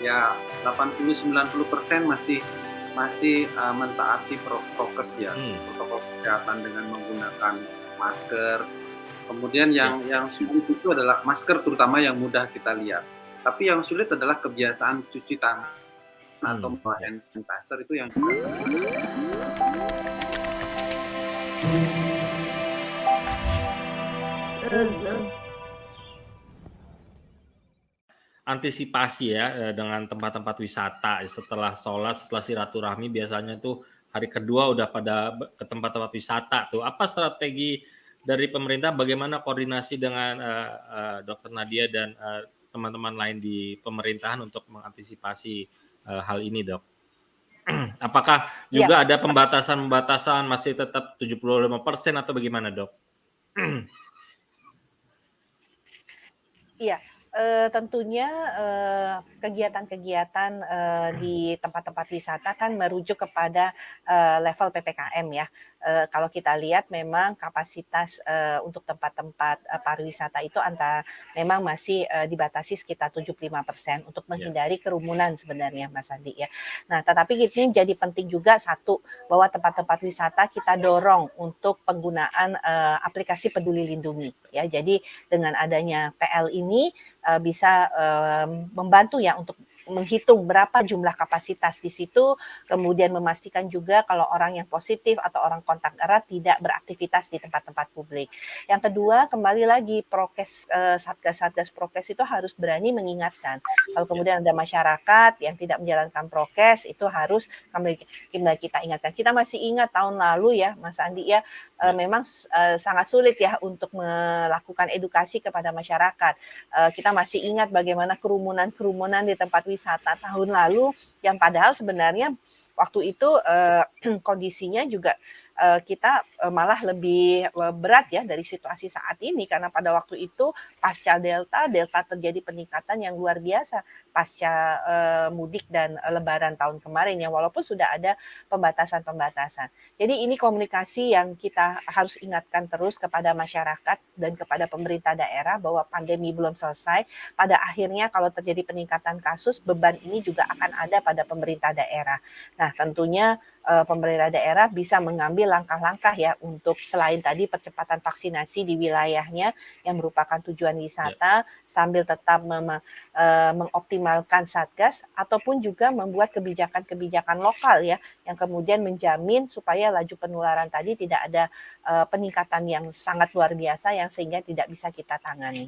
ya 80-90% masih masih, mentaati prokes ya, Hmm, protokol kesehatan dengan menggunakan masker. Kemudian ya. yang sulit itu adalah masker terutama yang mudah kita lihat. Tapi yang sulit adalah kebiasaan cuci tangan atau membawa Ya. hand sanitizer itu yang juga kadang-kadang Antisipasi ya, dengan tempat-tempat wisata setelah sholat, setelah silaturahmi biasanya tuh hari kedua udah pada ke tempat-tempat wisata tuh. Apa strategi dari pemerintah, bagaimana koordinasi dengan, Dokter Nadia dan, teman-teman lain di pemerintahan untuk mengantisipasi, hal ini, Dok? Apakah Iya, juga ada pembatasan-pembatasan, masih tetap 75% atau bagaimana, Dok? iya, tentunya, kegiatan-kegiatan, di tempat-tempat wisata kan merujuk kepada, level PPKM ya. Kalau kita lihat memang kapasitas, untuk tempat-tempat, pariwisata itu memang masih, dibatasi sekitar 75% untuk Ya, menghindari kerumunan sebenarnya Mas Andi ya. Nah, tetapi ini jadi penting juga satu, bahwa tempat-tempat wisata kita dorong untuk penggunaan, aplikasi Peduli Lindungi ya. Jadi dengan adanya PL ini bisa membantu ya untuk menghitung berapa jumlah kapasitas di situ, kemudian memastikan juga kalau orang yang positif atau orang kontak erat tidak beraktivitas di tempat-tempat publik. Yang kedua, kembali lagi prokes, satgas-satgas prokes itu harus berani mengingatkan. Kalau ya, kemudian ada masyarakat yang tidak menjalankan prokes, itu harus kembali kita ingatkan. Kita masih ingat tahun lalu ya, Mas Andi ya, ya, memang sangat sulit ya untuk melakukan edukasi kepada masyarakat. Kita masih ingat bagaimana kerumunan-kerumunan di tempat wisata tahun lalu yang padahal sebenarnya waktu itu kondisinya juga kita malah lebih berat ya dari situasi saat ini karena pada waktu itu pasca Delta terjadi peningkatan yang luar biasa pasca mudik dan Lebaran tahun kemarin ya walaupun sudah ada pembatasan-pembatasan. Jadi ini komunikasi yang kita harus ingatkan terus kepada masyarakat dan kepada pemerintah daerah bahwa pandemi belum selesai. Pada akhirnya kalau terjadi peningkatan kasus, beban ini juga akan ada pada pemerintah daerah. Nah, tentunya pemerintah daerah bisa mengambil langkah-langkah ya untuk selain tadi percepatan vaksinasi di wilayahnya yang merupakan tujuan ya. wisata sambil tetap mengoptimalkan satgas ataupun juga membuat kebijakan-kebijakan lokal ya yang kemudian menjamin supaya laju penularan tadi tidak ada peningkatan yang sangat luar biasa yang sehingga tidak bisa kita tangani.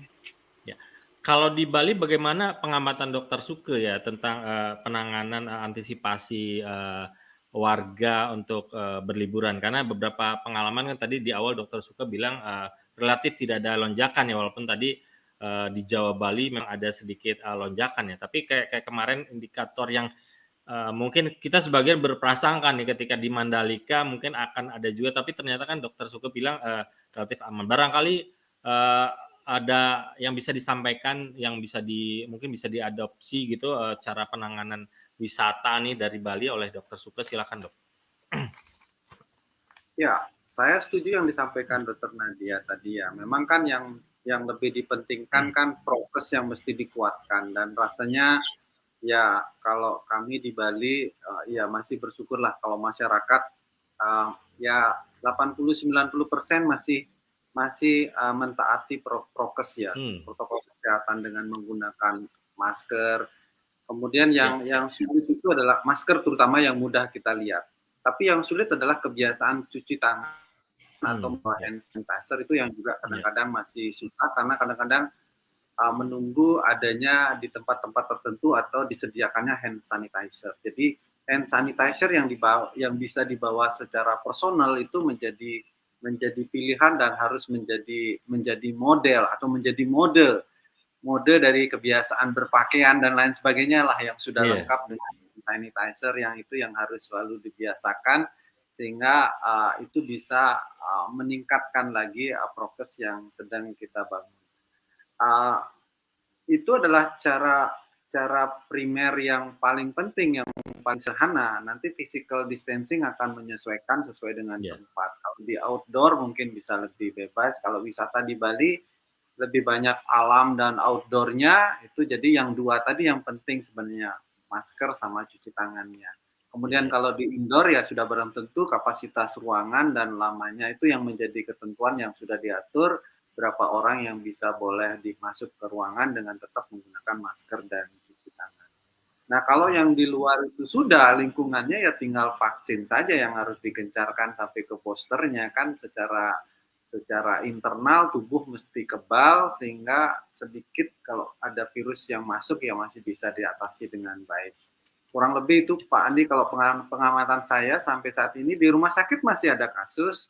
Ya. Kalau di Bali bagaimana pengamatan Dokter Suke ya tentang, penanganan, antisipasi, warga untuk, berliburan? Karena beberapa pengalaman kan tadi di awal Dokter Suke bilang, relatif tidak ada lonjakan ya walaupun tadi, di Jawa Bali memang ada sedikit, lonjakan ya. Tapi kayak kayak kemarin indikator yang, mungkin kita sebagian berprasangka nih ketika di Mandalika mungkin akan ada juga, tapi ternyata kan Dokter Suke bilang, relatif aman. Barangkali, eee, ada yang bisa disampaikan, yang mungkin bisa diadopsi gitu, cara penanganan wisata nih dari Bali oleh Dokter Suke, silakan, Dok. ya, saya setuju yang disampaikan Dokter Nadia tadi ya. Memang kan yang lebih dipentingkan kan prokes yang mesti dikuatkan dan rasanya ya kalau kami di Bali ya masih bersyukurlah kalau masyarakat uh, ya 80-90% masih masih mentaati prokes ya, Hmm, protokol kesehatan dengan menggunakan masker. Kemudian ya, ya, yang sulit itu adalah masker terutama yang mudah kita lihat. Tapi yang sulit adalah kebiasaan cuci tangan atau membawa ya, hand sanitizer itu yang juga ya, kadang-kadang masih susah karena kadang-kadang menunggu adanya di tempat-tempat tertentu atau disediakannya hand sanitizer. Jadi hand sanitizer yang bisa dibawa secara personal itu menjadi pilihan dan harus menjadi model atau menjadi mode dari kebiasaan berpakaian dan lain sebagainya lah yang sudah iya, lengkap dengan sanitizer yang itu yang harus selalu dibiasakan sehingga itu bisa meningkatkan lagi prokes yang sedang kita bangun. Uh, itu adalah cara cara primer yang paling penting, yang paling sederhana. Nanti physical distancing akan menyesuaikan sesuai dengan iya, tempat. Kalau di outdoor mungkin bisa lebih bebas. Kalau wisata di Bali lebih banyak alam dan outdoor-nya, itu jadi yang 2 tadi yang penting sebenarnya, masker sama cuci tangannya. Kemudian Iya. kalau di indoor ya sudah barang tentu kapasitas ruangan dan lamanya itu yang menjadi ketentuan yang sudah diatur, berapa orang yang bisa boleh masuk ke ruangan dengan tetap menggunakan masker dan cuci tangan. Nah, kalau yang di luar itu sudah lingkungannya ya tinggal vaksin saja yang harus digencarkan sampai ke boosternya kan secara internal tubuh mesti kebal sehingga sedikit kalau ada virus yang masuk ya masih bisa diatasi dengan baik. Kurang lebih itu Pak Andi kalau pengamatan saya sampai saat ini di rumah sakit masih ada kasus